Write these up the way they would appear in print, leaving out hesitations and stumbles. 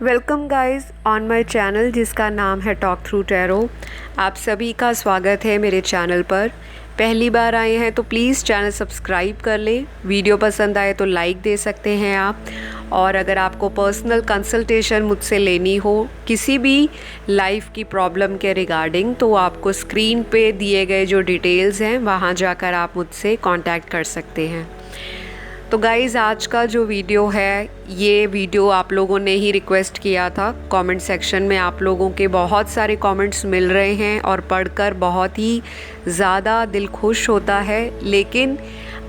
Welcome guys on my channel जिसका नाम है टॉक थ्रू टैरो। आप सभी का स्वागत है मेरे चैनल पर। पहली बार आए हैं तो प्लीज़ चैनल सब्सक्राइब कर लें। वीडियो पसंद आए तो लाइक दे सकते हैं आप। और अगर आपको पर्सनल कंसल्टेशन मुझसे लेनी हो किसी भी लाइफ की प्रॉब्लम के रिगार्डिंग, तो आपको स्क्रीन पे दिए गए जो डिटेल्स हैं वहाँ जाकर आप मुझसे कांटेक्ट कर सकते हैं। तो गाइज़, आज का जो वीडियो है ये वीडियो आप लोगों ने ही रिक्वेस्ट किया था। कमेंट सेक्शन में आप लोगों के बहुत सारे कमेंट्स मिल रहे हैं और पढ़कर बहुत ही ज़्यादा दिल खुश होता है। लेकिन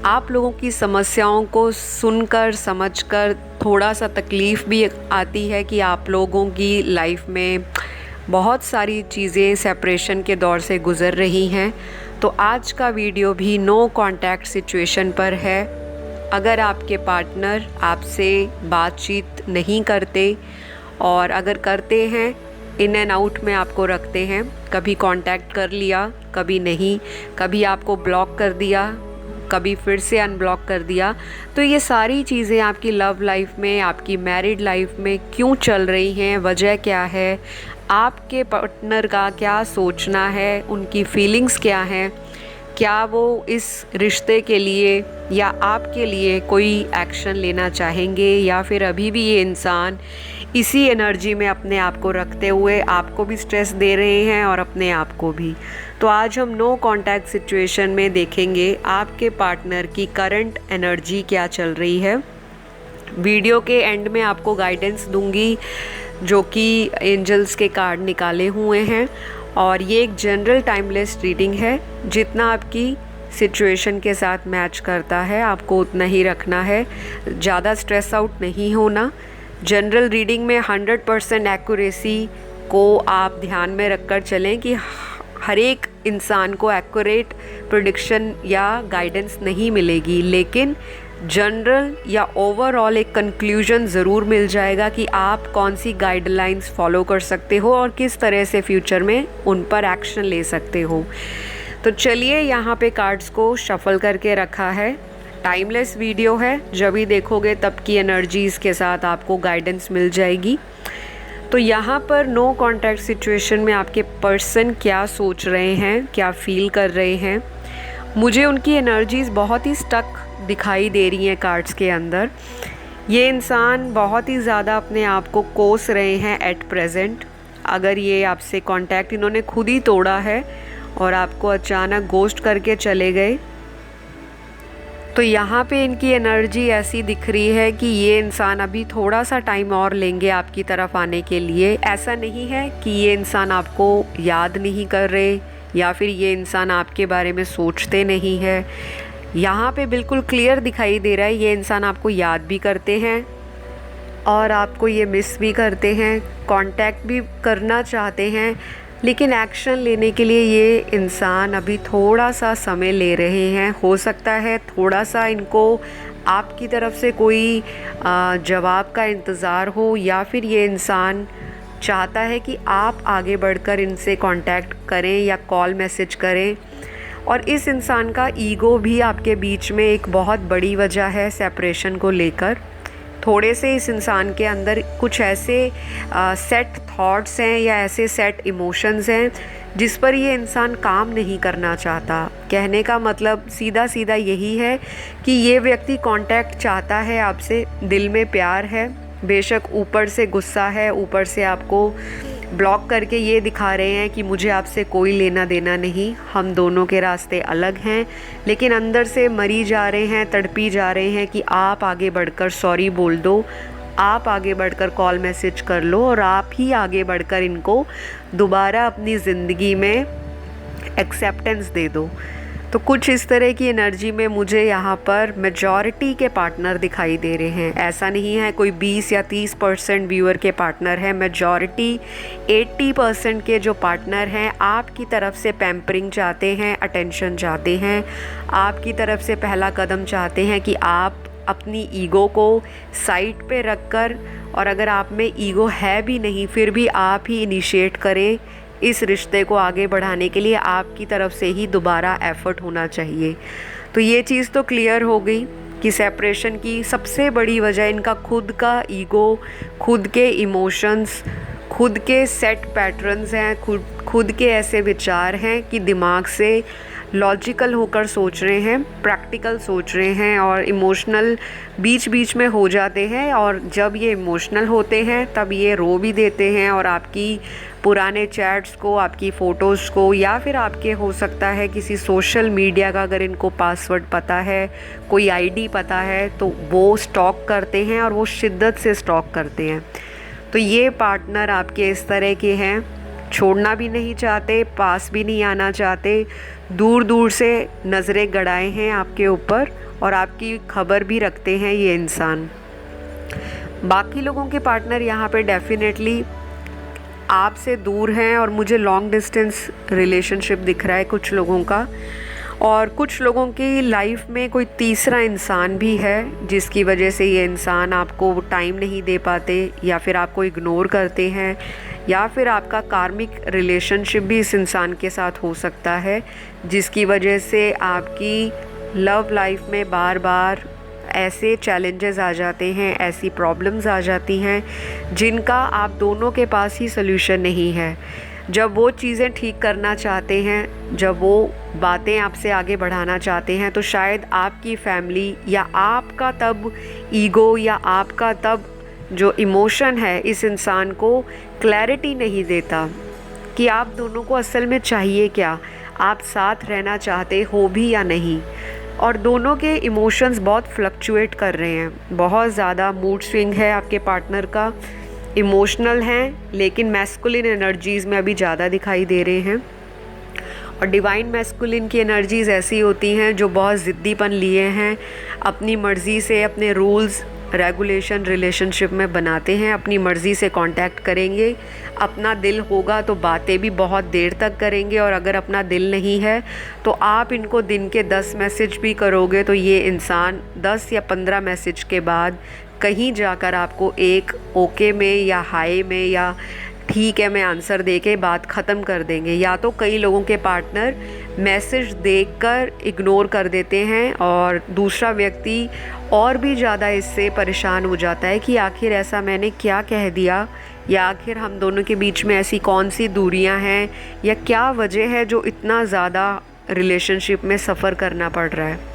आप लोगों की समस्याओं को सुनकर समझकर थोड़ा सा तकलीफ़ भी आती है कि आप लोगों की लाइफ में बहुत सारी चीज़ें सेपरेशन के दौर से गुज़र रही हैं। तो आज का वीडियो भी नो कॉन्टैक्ट सिचुएशन पर है। अगर आपके पार्टनर आपसे बातचीत नहीं करते और अगर करते हैं इन एंड आउट में आपको रखते हैं, कभी कांटेक्ट कर लिया कभी नहीं, कभी आपको ब्लॉक कर दिया कभी फिर से अनब्लॉक कर दिया, तो ये सारी चीज़ें आपकी लव लाइफ में, आपकी मैरिड लाइफ में क्यों चल रही हैं, वजह क्या है, आपके पार्टनर का क्या सोचना है, उनकी फीलिंग्स क्या हैं, क्या वो इस रिश्ते के लिए या आपके लिए कोई एक्शन लेना चाहेंगे या फिर अभी भी ये इंसान इसी एनर्जी में अपने आप को रखते हुए आपको भी स्ट्रेस दे रहे हैं और अपने आप को भी। तो आज हम नो कांटेक्ट सिचुएशन में देखेंगे आपके पार्टनर की करंट एनर्जी क्या चल रही है। वीडियो के एंड में आपको गाइडेंस दूंगी जो कि एंजल्स के कार्ड निकाले हुए हैं, और ये एक जनरल टाइमलेस रीडिंग है। जितना आपकी सिचुएशन के साथ मैच करता है आपको उतना ही रखना है, ज़्यादा स्ट्रेस आउट नहीं होना। जनरल रीडिंग में 100% एक्यूरेसी को आप ध्यान में रखकर चलें कि हर एक इंसान को एक्यूरेट प्रेडिक्शन या गाइडेंस नहीं मिलेगी, लेकिन जनरल या ओवरऑल एक कंक्लूजन ज़रूर मिल जाएगा कि आप कौन सी गाइडलाइंस फॉलो कर सकते हो और किस तरह से फ्यूचर में उन पर एक्शन ले सकते हो। तो चलिए, यहाँ पे कार्ड्स को शफल करके रखा है। टाइमलेस वीडियो है, जब भी देखोगे तब की एनर्जीज़ के साथ आपको गाइडेंस मिल जाएगी। तो यहाँ पर नो कॉन्टैक्ट सिचुएशन में आपके पर्सन क्या सोच रहे हैं, क्या फील कर रहे हैं। मुझे उनकी एनर्जीज़ बहुत ही स्टक दिखाई दे रही हैं कार्ड्स के अंदर। ये इंसान बहुत ही ज़्यादा अपने आप को कोस रहे हैं एट प्रेजेंट। अगर ये आपसे कांटेक्ट इन्होंने खुद ही तोड़ा है और आपको अचानक गोस्ट करके चले गए, तो यहाँ पे इनकी एनर्जी ऐसी दिख रही है कि ये इंसान अभी थोड़ा सा टाइम और लेंगे आपकी तरफ आने के लिए। ऐसा नहीं है कि ये इंसान आपको याद नहीं कर रहे या फिर ये इंसान आपके बारे में सोचते नहीं है। यहाँ पे बिल्कुल क्लियर दिखाई दे रहा है ये इंसान आपको याद भी करते हैं और आपको ये मिस भी करते हैं, कांटेक्ट भी करना चाहते हैं, लेकिन एक्शन लेने के लिए ये इंसान अभी थोड़ा सा समय ले रहे हैं। हो सकता है थोड़ा सा इनको आपकी तरफ से कोई जवाब का इंतज़ार हो, या फिर ये इंसान चाहता है कि आप आगे बढ़कर इनसे कांटेक्ट करें या कॉल मैसेज करें। और इस इंसान का ईगो भी आपके बीच में एक बहुत बड़ी वजह है सेपरेशन को लेकर। थोड़े से इस इंसान के अंदर कुछ ऐसे सेट थॉट्स हैं या ऐसे सेट इमोशंस हैं जिस पर ये इंसान काम नहीं करना चाहता। कहने का मतलब सीधा सीधा यही है कि ये व्यक्ति कांटेक्ट चाहता है आपसे, दिल में प्यार है, बेशक ऊपर से गुस्सा है, ऊपर से आपको ब्लॉक करके ये दिखा रहे हैं कि मुझे आपसे कोई लेना देना नहीं, हम दोनों के रास्ते अलग हैं, लेकिन अंदर से मरी जा रहे हैं, तड़पी जा रहे हैं कि आप आगे बढ़कर सॉरी बोल दो, आप आगे बढ़कर कॉल मैसेज कर लो और आप ही आगे बढ़कर इनको दोबारा अपनी ज़िंदगी में एक्सेप्टेंस दे दो। तो कुछ इस तरह की एनर्जी में मुझे यहाँ पर मेजॉरिटी के पार्टनर दिखाई दे रहे हैं। ऐसा नहीं है कोई 20 या 30% व्यूअर के पार्टनर हैं, मेजॉरिटी 80% के जो पार्टनर हैं आपकी तरफ से पैम्परिंग चाहते हैं, अटेंशन चाहते हैं, आपकी तरफ से पहला कदम चाहते हैं कि आप अपनी ईगो को साइड पे रखकर, और अगर आप में ईगो है भी नहीं फिर भी आप ही इनिशिएट करें। इस रिश्ते को आगे बढ़ाने के लिए आपकी तरफ से ही दोबारा एफ़र्ट होना चाहिए। तो ये चीज़ तो क्लियर हो गई कि सेपरेशन की सबसे बड़ी वजह इनका खुद का ईगो, खुद के इमोशंस, खुद के सेट पैटर्न्स हैं, खुद के ऐसे विचार हैं कि दिमाग से लॉजिकल होकर सोच रहे हैं, प्रैक्टिकल सोच रहे हैं और इमोशनल बीच बीच में हो जाते हैं। और जब ये इमोशनल होते हैं तब ये रो भी देते हैं और आपकी पुराने चैट्स को, आपकी फ़ोटोज़ को, या फिर आपके हो सकता है किसी सोशल मीडिया का अगर इनको पासवर्ड पता है, कोई आईडी पता है, तो वो स्टॉक करते हैं और वो शिद्दत से स्टॉक करते हैं। तो ये पार्टनर आपके इस तरह के हैं, छोड़ना भी नहीं चाहते, पास भी नहीं आना चाहते, दूर दूर से नज़रें गड़ाए हैं आपके ऊपर और आपकी खबर भी रखते हैं ये इंसान। बाकी लोगों के पार्टनर यहाँ पे डेफिनेटली आपसे दूर हैं और मुझे लॉन्ग डिस्टेंस रिलेशनशिप दिख रहा है कुछ लोगों का। और कुछ लोगों की लाइफ में कोई तीसरा इंसान भी है जिसकी वजह से ये इंसान आपको टाइम नहीं दे पाते या फिर आपको इग्नोर करते हैं, या फिर आपका कार्मिक रिलेशनशिप भी इस इंसान के साथ हो सकता है जिसकी वजह से आपकी लव लाइफ में बार बार ऐसे चैलेंजेस आ जाते हैं, ऐसी प्रॉब्लम्स आ जाती हैं जिनका आप दोनों के पास ही सल्यूशन नहीं है। जब वो चीज़ें ठीक करना चाहते हैं, जब वो बातें आपसे आगे बढ़ाना चाहते हैं, तो शायद आपकी फैमिली या आपका तब ईगो या आपका तब जो इमोशन है इस इंसान को क्लैरिटी नहीं देता कि आप दोनों को असल में चाहिए क्या, आप साथ रहना चाहते हो भी या नहीं। और दोनों के इमोशंस बहुत फ्लक्चुएट कर रहे हैं, बहुत ज़्यादा मूड स्विंग है आपके पार्टनर का, इमोशनल हैं लेकिन मैस्कुलिन एनर्जीज़ में अभी ज़्यादा दिखाई दे रहे हैं। और डिवाइन मैस्कुलिन की एनर्जीज़ ऐसी होती हैं जो बहुत ज़िद्दीपन लिए हैं, अपनी मर्ज़ी से अपने रूल्स रेगुलेशन रिलेशनशिप में बनाते हैं, अपनी मर्ज़ी से कांटेक्ट करेंगे, अपना दिल होगा तो बातें भी बहुत देर तक करेंगे, और अगर अपना दिल नहीं है तो आप इनको दिन के 10 मैसेज भी करोगे तो ये इंसान 10 या 15 मैसेज के बाद कहीं जाकर आपको एक ओके में या हाय में या ठीक है मैं आंसर देके बात ख़त्म कर देंगे। या तो कई लोगों के पार्टनर मैसेज देखकर इग्नोर कर देते हैं और दूसरा व्यक्ति और भी ज़्यादा इससे परेशान हो जाता है कि आखिर ऐसा मैंने क्या कह दिया, या आखिर हम दोनों के बीच में ऐसी कौन सी दूरियां हैं या क्या वजह है जो इतना ज़्यादा रिलेशनशिप में सफ़र करना पड़ रहा है।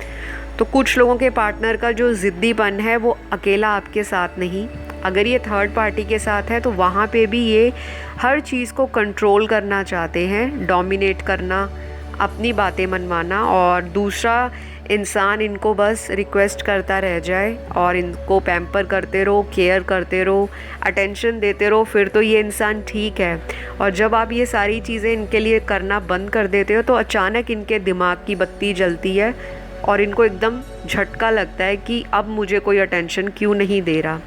तो कुछ लोगों के पार्टनर का जो ज़िद्दीपन है वो अकेला आपके साथ नहीं, अगर ये थर्ड पार्टी के साथ है तो वहाँ पे भी ये हर चीज़ को कंट्रोल करना चाहते हैं, डोमिनेट करना, अपनी बातें मनवाना, और दूसरा इंसान इनको बस रिक्वेस्ट करता रह जाए और इनको पैम्पर करते रहो, केयर करते रहो, अटेंशन देते रहो, फिर तो ये इंसान ठीक है। और जब आप ये सारी चीज़ें इनके लिए करना बंद कर देते हो तो अचानक इनके दिमाग की बत्ती जलती है और इनको एकदम झटका लगता है कि अब मुझे कोई अटेंशन क्यों नहीं दे रहा।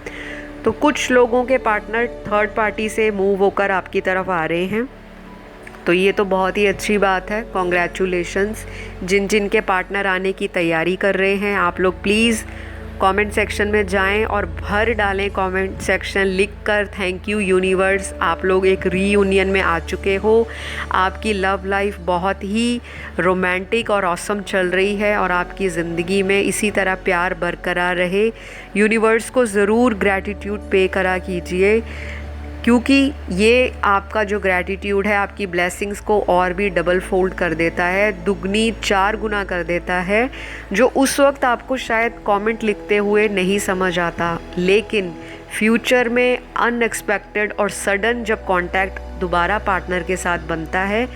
तो कुछ लोगों के पार्टनर थर्ड पार्टी से मूव होकर आपकी तरफ आ रहे हैं, तो ये तो बहुत ही अच्छी बात है, कॉन्ग्रेचुलेशंस। जिन जिन के पार्टनर आने की तैयारी कर रहे हैं आप लोग प्लीज़ कमेंट सेक्शन में जाएं और भर डालें कमेंट सेक्शन लिखकर थैंक यू यूनिवर्स, आप लोग एक रीयूनियन में आ चुके हो, आपकी लव लाइफ बहुत ही रोमांटिक और ऑसम चल रही है और आपकी ज़िंदगी में इसी तरह प्यार बरकरार रहे। यूनिवर्स को ज़रूर ग्रैटिट्यूड पे करा कीजिए, क्योंकि ये आपका जो ग्रैटिट्यूड है आपकी ब्लेसिंग्स को और भी डबल फोल्ड कर देता है, दुगनी 4 गुना कर देता है, जो उस वक्त आपको शायद कमेंट लिखते हुए नहीं समझ आता, लेकिन फ्यूचर में अनएक्सपेक्टेड और सडन जब कांटेक्ट दोबारा पार्टनर के साथ बनता है,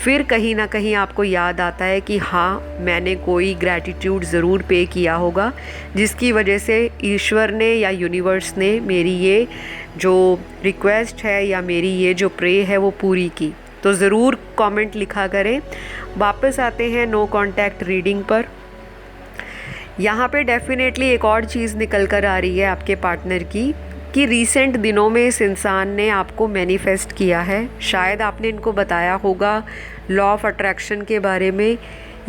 फिर कहीं ना कहीं आपको याद आता है कि हाँ मैंने कोई ग्रैटिट्यूड ज़रूर पे किया होगा जिसकी वजह से ईश्वर ने या यूनिवर्स ने मेरी ये जो रिक्वेस्ट है या मेरी ये जो प्रे है वो पूरी की। तो ज़रूर कमेंट लिखा करें। वापस आते हैं नो कांटेक्ट रीडिंग पर। यहाँ पे डेफिनेटली एक और चीज़ निकल कर आ रही है आपके पार्टनर की कि रीसेंट दिनों में इस इंसान ने आपको मैनिफेस्ट किया है। शायद आपने इनको बताया होगा लॉ ऑफ अट्रैक्शन के बारे में,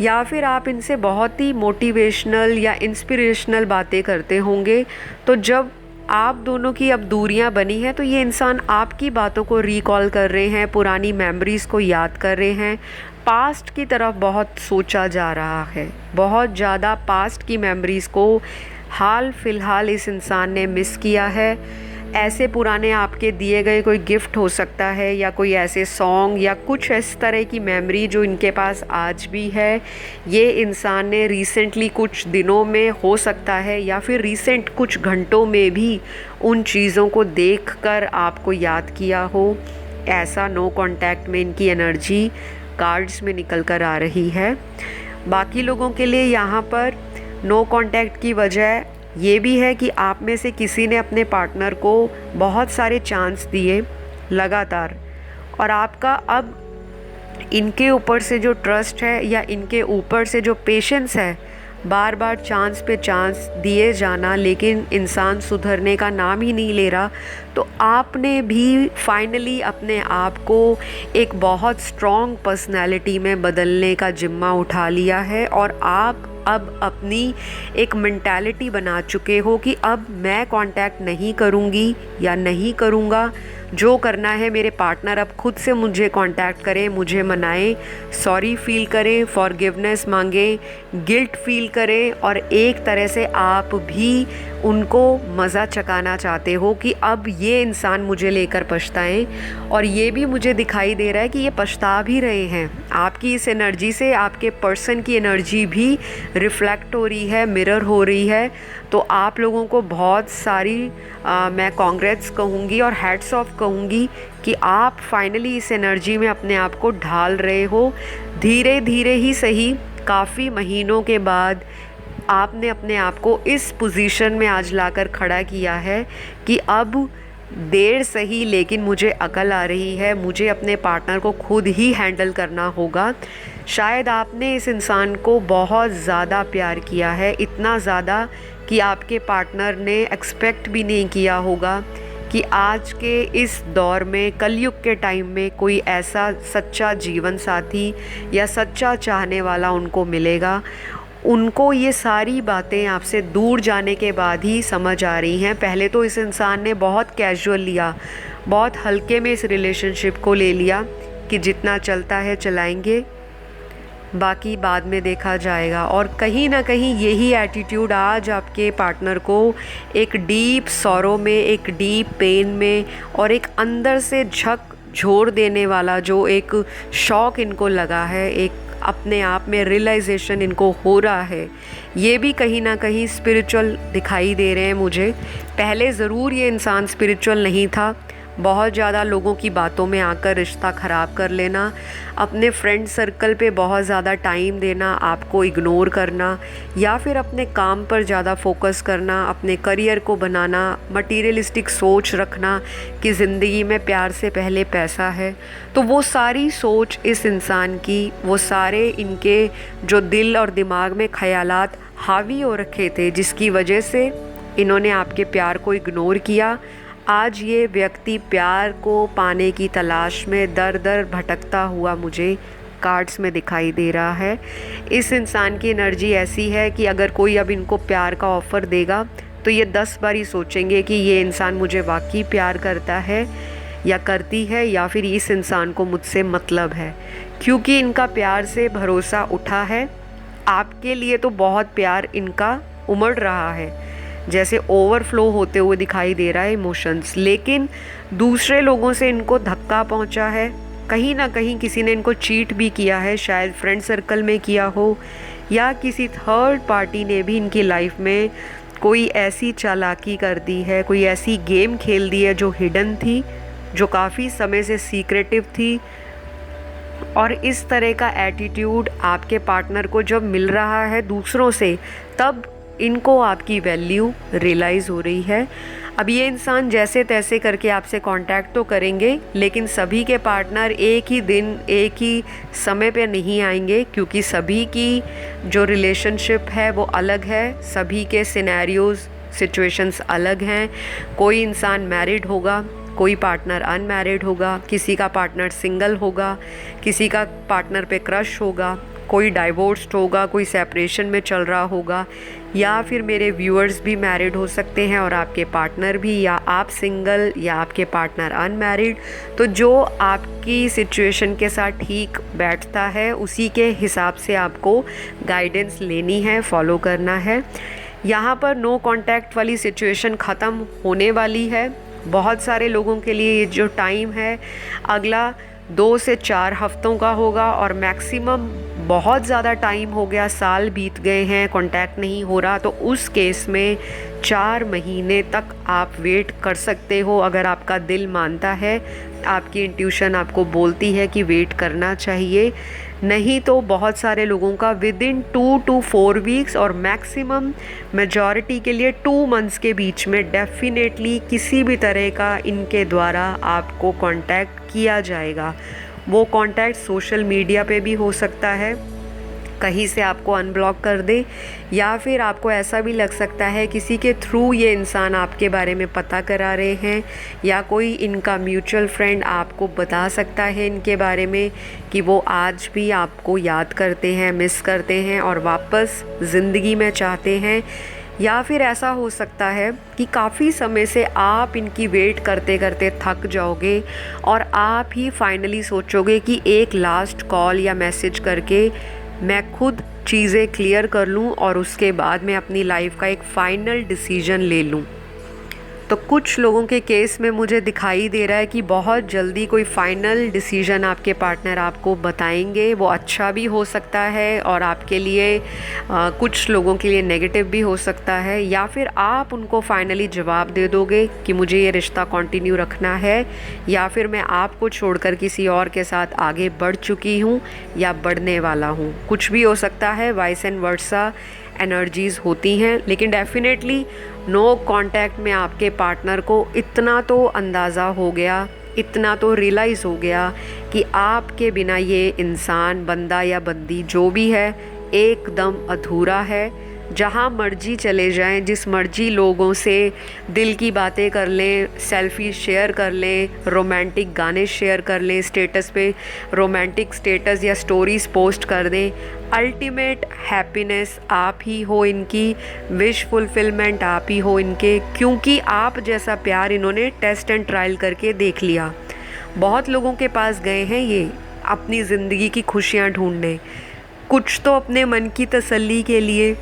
या फिर आप इनसे बहुत ही मोटिवेशनल या इंस्पिरेशनल बातें करते होंगे। तो जब आप दोनों की अब दूरियां बनी हैं तो ये इंसान आपकी बातों को रिकॉल कर रहे हैं, पुरानी मेमोरीज़ को याद कर रहे हैं, पास्ट की तरफ बहुत सोचा जा रहा है, बहुत ज़्यादा पास्ट की मेमोरीज़ को हाल फ़िलहाल इस इंसान ने मिस किया है। ऐसे पुराने आपके दिए गए कोई गिफ्ट हो सकता है, या कोई ऐसे सॉन्ग या कुछ इस तरह की मेमोरी जो इनके पास आज भी है, ये इंसान ने रिसेंटली कुछ दिनों में हो सकता है या फिर रिसेंट कुछ घंटों में भी उन चीज़ों को देखकर आपको याद किया हो। ऐसा नो कांटेक्ट में इनकी एनर्जी कार्ड्स में निकल कर आ रही है। बाकी लोगों के लिए यहाँ पर नो कांटेक्ट की वजह ये भी है कि आप में से किसी ने अपने पार्टनर को बहुत सारे चांस दिए लगातार, और आपका अब इनके ऊपर से जो ट्रस्ट है या इनके ऊपर से जो पेशेंस है, बार बार चांस पे चांस दिए जाना, लेकिन इंसान सुधरने का नाम ही नहीं ले रहा, तो आपने भी फाइनली अपने आप को एक बहुत स्ट्रॉन्ग पर्सनैलिटी में बदलने का जिम्मा उठा लिया है। और आप अब अपनी एक मेंटालिटी बना चुके हो कि अब मैं कांटेक्ट नहीं करूँगी या नहीं करूँगा, जो करना है मेरे पार्टनर अब खुद से मुझे कांटेक्ट करें, मुझे मनाएं, सॉरी फील करें, फॉरगिवनेस मांगें, गिल्ट फील करें, और एक तरह से आप भी उनको मज़ा चकाना चाहते हो कि अब ये इंसान मुझे लेकर पछताएं। और ये भी मुझे दिखाई दे रहा है कि ये पछता भी रहे हैं। आपकी इस एनर्जी से आपके पर्सन की एनर्जी भी रिफ्लेक्ट हो रही है, मिरर हो रही है। तो आप लोगों को बहुत सारी मैं कांग्रेट्स कहूँगी और हैट्स ऑफ कहूँगी कि आप फाइनली इस एनर्जी में अपने आप को ढाल रहे हो। धीरे धीरे ही सही, काफ़ी महीनों के बाद आपने अपने आप को इस पोजीशन में आज लाकर खड़ा किया है कि अब देर सही लेकिन मुझे अकल आ रही है, मुझे अपने पार्टनर को खुद ही हैंडल करना होगा। शायद आपने इस इंसान को बहुत ज़्यादा प्यार किया है, इतना ज़्यादा कि आपके पार्टनर ने एक्सपेक्ट भी नहीं किया होगा कि आज के इस दौर में, कलयुग के टाइम में, कोई ऐसा सच्चा जीवन साथी या सच्चा चाहने वाला उनको मिलेगा। उनको ये सारी बातें आपसे दूर जाने के बाद ही समझ आ रही हैं। पहले तो इस इंसान ने बहुत कैजुअल लिया, बहुत हल्के में इस रिलेशनशिप को ले लिया कि जितना चलता है चलाएंगे, बाकी बाद में देखा जाएगा। और कहीं ना कहीं यही एटीट्यूड आज आपके पार्टनर को एक डीप सॉरो में, एक डीप पेन में और एक अंदर से झकझोर देने वाला जो एक शॉक इनको लगा है, एक अपने आप में रियलाइजेशन इनको हो रहा है, ये भी कहीं ना कहीं स्पिरिचुअल दिखाई दे रहे हैं मुझे। पहले ज़रूर ये इंसान स्पिरिचुअल नहीं था, बहुत ज़्यादा लोगों की बातों में आकर रिश्ता ख़राब कर लेना, अपने फ्रेंड सर्कल पे बहुत ज़्यादा टाइम देना, आपको इग्नोर करना, या फिर अपने काम पर ज़्यादा फोकस करना, अपने करियर को बनाना, मटीरियलिस्टिक सोच रखना कि ज़िंदगी में प्यार से पहले पैसा है। तो वो सारी सोच इस इंसान की, वो सारे इनके जो दिल और दिमाग में ख़यालात हावी हो रखे थे, जिसकी वजह से इन्होंने आपके प्यार को इग्नोर किया। आज ये व्यक्ति प्यार को पाने की तलाश में दर दर भटकता हुआ मुझे कार्ड्स में दिखाई दे रहा है। इस इंसान की एनर्जी ऐसी है कि अगर कोई अब इनको प्यार का ऑफ़र देगा तो ये 10 बार ही सोचेंगे कि ये इंसान मुझे वाकई प्यार करता है या करती है, या फिर इस इंसान को मुझसे मतलब है, क्योंकि इनका प्यार से भरोसा उठा है। आपके लिए तो बहुत प्यार इनका उमड़ रहा है, जैसे ओवरफ्लो होते हुए दिखाई दे रहा है इमोशंस, लेकिन दूसरे लोगों से इनको धक्का पहुंचा है। कहीं ना कहीं किसी ने इनको चीट भी किया है, शायद फ्रेंड सर्कल में किया हो, या किसी थर्ड पार्टी ने भी इनकी लाइफ में कोई ऐसी चालाकी कर दी है, कोई ऐसी गेम खेल दी है जो हिडन थी, जो काफ़ी समय से सीक्रेटिव थी। और इस तरह का एटीट्यूड आपके पार्टनर को जब मिल रहा है दूसरों से, तब इनको आपकी वैल्यू रियलाइज़ हो रही है। अब ये इंसान जैसे तैसे करके आपसे कांटेक्ट तो करेंगे, लेकिन सभी के पार्टनर एक ही दिन, एक ही समय पे नहीं आएंगे, क्योंकि सभी की जो रिलेशनशिप है वो अलग है, सभी के सिनेरियोज़, सिचुएशंस अलग हैं। कोई इंसान मैरिड होगा, कोई पार्टनर अनमैरिड होगा, किसी का पार्टनर सिंगल होगा, किसी का पार्टनर पे क्रश होगा, कोई डाइवोर्स्ड होगा, कोई सेपरेशन में चल रहा होगा, या फिर मेरे व्यूअर्स भी मैरिड हो सकते हैं और आपके पार्टनर भी, या आप सिंगल या आपके पार्टनर अनमैरिड। तो जो आपकी सिचुएशन के साथ ठीक बैठता है उसी के हिसाब से आपको गाइडेंस लेनी है, फॉलो करना है। यहाँ पर नो कांटेक्ट वाली सिचुएशन ख़त्म होने वाली है। बहुत सारे लोगों के लिए ये जो टाइम है अगला 2 से 4 हफ्तों का होगा, और मैक्सिमम बहुत ज़्यादा टाइम हो गया, साल बीत गए हैं, कांटेक्ट नहीं हो रहा, तो उस केस में 4 महीने तक आप वेट कर सकते हो। अगर आपका दिल मानता है, आपकी इंट्यूशन आपको बोलती है कि वेट करना चाहिए। नहीं तो बहुत सारे लोगों का विदिन 2 to 4 वीक्स और मैक्सिमम मेजॉरिटी के लिए 2 मंथ्स के बीच में डेफिनेटली किसी भी तरह का इनके द्वारा आपको कांटेक्ट किया जाएगा। वो कांटेक्ट सोशल मीडिया पे भी हो सकता है, कहीं से आपको अनब्लॉक कर दे, या फिर आपको ऐसा भी लग सकता है किसी के थ्रू ये इंसान आपके बारे में पता करा रहे हैं, या कोई इनका म्यूचुअल फ्रेंड आपको बता सकता है इनके बारे में कि वो आज भी आपको याद करते हैं, मिस करते हैं और वापस ज़िंदगी में चाहते हैं। या फिर ऐसा हो सकता है कि काफ़ी समय से आप इनकी वेट करते करते थक जाओगे और आप ही फाइनली सोचोगे कि एक लास्ट कॉल या मैसेज करके मैं खुद चीज़ें क्लियर कर लूँ और उसके बाद मैं अपनी लाइफ का एक फ़ाइनल डिसीजन ले लूँ। तो कुछ लोगों के केस में मुझे दिखाई दे रहा है कि बहुत जल्दी कोई फ़ाइनल डिसीजन आपके पार्टनर आपको बताएंगे। वो अच्छा भी हो सकता है और आपके लिए कुछ लोगों के लिए नेगेटिव भी हो सकता है, या फिर आप उनको फाइनली जवाब दे दोगे कि मुझे ये रिश्ता कंटिन्यू रखना है, या फिर मैं आपको छोड़कर किसी और के साथ आगे बढ़ चुकी हूँ या बढ़ने वाला हूँ। कुछ भी हो सकता है, वाइस एंड वर्सा एनर्जीज़ होती हैं। लेकिन डेफिनेटली नो कांटेक्ट में आपके पार्टनर को इतना तो अंदाज़ा हो गया, इतना तो रियलाइज़ हो गया कि आपके बिना ये इंसान, बंदा या बंदी जो भी है, एकदम अधूरा है। जहाँ मर्जी चले जाएं, जिस मर्जी लोगों से दिल की बातें कर लें, सेल्फी शेयर कर लें, रोमांटिक गाने शेयर कर लें, स्टेटस पे रोमांटिक स्टेटस या स्टोरीज पोस्ट कर दें, अल्टीमेट हैप्पीनेस आप ही हो इनकी, विश फुलफिलमेंट आप ही हो इनके, क्योंकि आप जैसा प्यार इन्होंने टेस्ट एंड ट्रायल करके देख लिया। बहुत लोगों के पास गए हैं ये अपनी ज़िंदगी की खुशियाँ ढूंढने, कुछ तो अपने मन की तसल्ली के लिए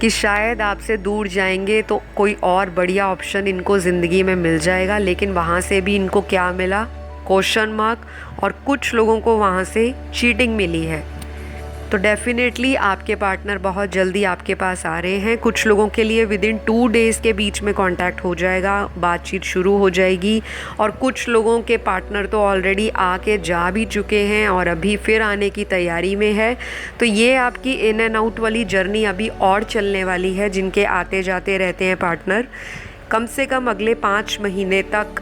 कि शायद आपसे दूर जाएंगे तो कोई और बढ़िया ऑप्शन इनको ज़िंदगी में मिल जाएगा, लेकिन वहाँ से भी इनको क्या मिला, क्वेश्चन मार्क। और कुछ लोगों को वहाँ से चीटिंग मिली है। तो डेफिनेटली आपके पार्टनर बहुत जल्दी आपके पास आ रहे हैं। कुछ लोगों के लिए विदिन 2 डेज़ के बीच में कांटेक्ट हो जाएगा, बातचीत शुरू हो जाएगी, और कुछ लोगों के पार्टनर तो ऑलरेडी आके जा भी चुके हैं और अभी फिर आने की तैयारी में है। तो ये आपकी इन एंड आउट वाली जर्नी अभी और चलने वाली है। जिनके आते जाते रहते हैं पार्टनर, कम से कम अगले 5 महीने तक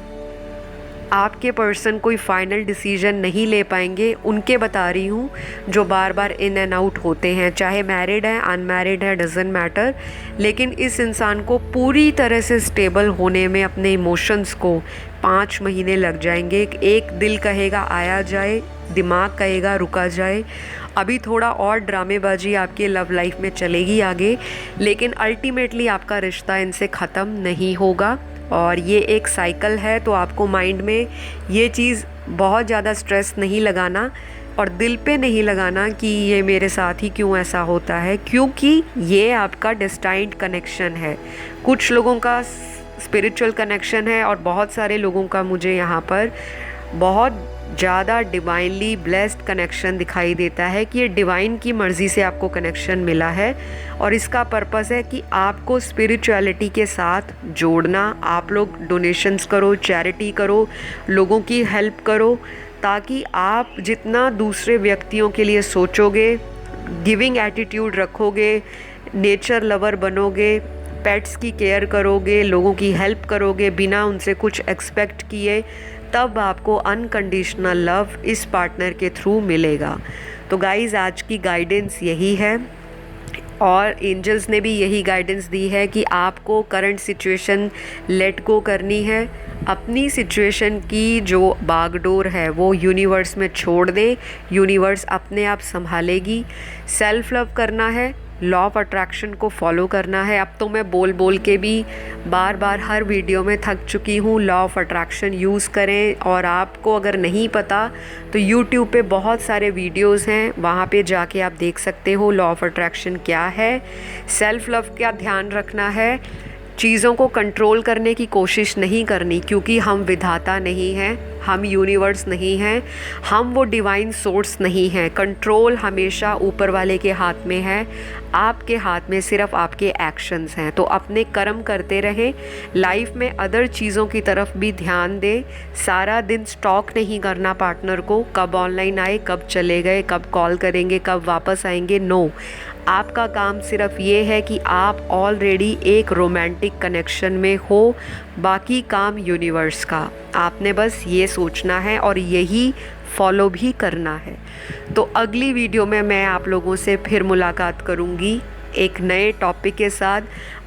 आपके पर्सन कोई फ़ाइनल डिसीजन नहीं ले पाएंगे। उनके बता रही हूँ जो बार बार इन एंड आउट होते हैं, चाहे मैरिड है अनमैरिड है, डजेंट मैटर। लेकिन इस इंसान को पूरी तरह से स्टेबल होने में अपने इमोशंस को 5 महीने लग जाएंगे। एक दिल कहेगा आया जाए, दिमाग कहेगा रुका जाए। अभी थोड़ा और ड्रामेबाजी आपकी लव लाइफ में चलेगी आगे, लेकिन अल्टीमेटली आपका रिश्ता इनसे ख़त्म नहीं होगा। और ये एक साइकिल है, तो आपको माइंड में ये चीज़ बहुत ज़्यादा स्ट्रेस नहीं लगाना और दिल पे नहीं लगाना कि ये मेरे साथ ही क्यों ऐसा होता है, क्योंकि ये आपका डेस्टाइन्ड कनेक्शन है। कुछ लोगों का स्पिरिचुअल कनेक्शन है और बहुत सारे लोगों का मुझे यहाँ पर बहुत ज़्यादा डिवाइनली ब्लेस्ड कनेक्शन दिखाई देता है कि ये डिवाइन की मर्ज़ी से आपको कनेक्शन मिला है और इसका पर्पस है कि आपको स्पिरिचुअलिटी के साथ जोड़ना। आप लोग डोनेशंस करो, चैरिटी करो, लोगों की हेल्प करो, ताकि आप जितना दूसरे व्यक्तियों के लिए सोचोगे, गिविंग एटीट्यूड रखोगे, नेचर लवर बनोगे, पेट्स की केयर करोगे, लोगों की हेल्प करोगे बिना उनसे कुछ एक्सपेक्ट किए, तब आपको अनकंडीशनल लव इस पार्टनर के थ्रू मिलेगा। तो गाइज़, आज की गाइडेंस यही है और एंजल्स ने भी यही गाइडेंस दी है कि आपको करंट सिचुएशन लेट गो करनी है। अपनी सिचुएशन की जो बागडोर है वो यूनिवर्स में छोड़ दें, यूनिवर्स अपने आप संभालेगी। सेल्फ लव करना है, लॉ ऑफ अट्रैक्शन को फॉलो करना है। अब तो मैं बोल बोल के भी बार बार हर वीडियो में थक चुकी हूँ। लॉ ऑफ अट्रैक्शन यूज़ करें, और आपको अगर नहीं पता तो यूट्यूब पे बहुत सारे वीडियोस हैं, वहाँ पे जाके आप देख सकते हो लॉ ऑफ अट्रैक्शन क्या है। सेल्फ लव का ध्यान रखना है, चीज़ों को कंट्रोल करने की कोशिश नहीं करनी, क्योंकि हम विधाता नहीं हैं, हम यूनिवर्स नहीं हैं, हम वो डिवाइन सोर्स नहीं हैं। कंट्रोल हमेशा ऊपर वाले के हाथ में है, आपके हाथ में सिर्फ आपके एक्शंस हैं। तो अपने कर्म करते रहें, लाइफ में अदर चीज़ों की तरफ भी ध्यान दें। सारा दिन स्टॉक नहीं करना पार्टनर को, कब ऑनलाइन आए, कब चले गए, कब कॉल करेंगे, कब वापस आएंगे। नो, आपका काम सिर्फ ये है कि आप ऑलरेडी एक रोमांटिक कनेक्शन में हो, बाकी काम यूनिवर्स का। आपने बस ये सोचना है और यही फॉलो भी करना है। तो अगली वीडियो में मैं आप लोगों से फिर मुलाकात करूँगी एक नए टॉपिक के साथ।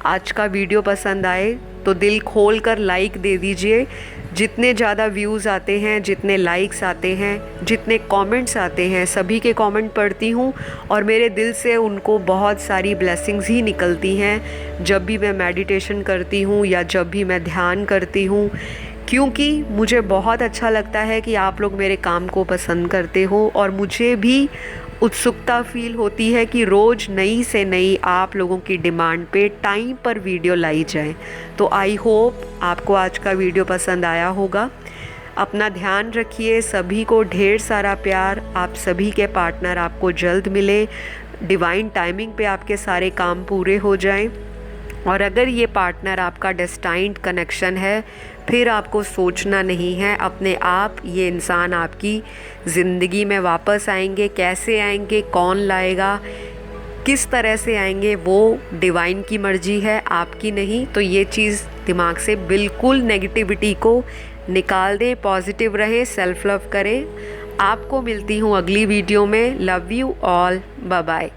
आज का वीडियो पसंद आए तो दिल खोल कर लाइक दे दीजिए। जितने ज़्यादा व्यूज़ आते हैं, जितने लाइक्स आते हैं, जितने कमेंट्स आते हैं, सभी के कमेंट पढ़ती हूँ और मेरे दिल से उनको बहुत सारी ब्लेसिंग्स ही निकलती हैं जब भी मैं मेडिटेशन करती हूँ या जब भी मैं ध्यान करती हूँ, क्योंकि मुझे बहुत अच्छा लगता है कि आप लोग मेरे काम को पसंद करते हो और मुझे भी उत्सुकता फील होती है कि रोज़ नई से नई आप लोगों की डिमांड पे टाइम पर वीडियो लाई जाए। तो आई होप आपको आज का वीडियो पसंद आया होगा। अपना ध्यान रखिए, सभी को ढेर सारा प्यार। आप सभी के पार्टनर आपको जल्द मिले, डिवाइन टाइमिंग पे आपके सारे काम पूरे हो जाएं। और अगर ये पार्टनर आपका डेस्टाइन्ड कनेक्शन है, फिर आपको सोचना नहीं है, अपने आप ये इंसान आपकी ज़िंदगी में वापस आएंगे। कैसे आएंगे, कौन लाएगा, किस तरह से आएंगे, वो डिवाइन की मर्जी है, आपकी नहीं। तो ये चीज़ दिमाग से बिल्कुल नेगेटिविटी को निकाल दें, पॉजिटिव रहे, सेल्फ लव करें। आपको मिलती हूँ अगली वीडियो में। Love you all, bye bye.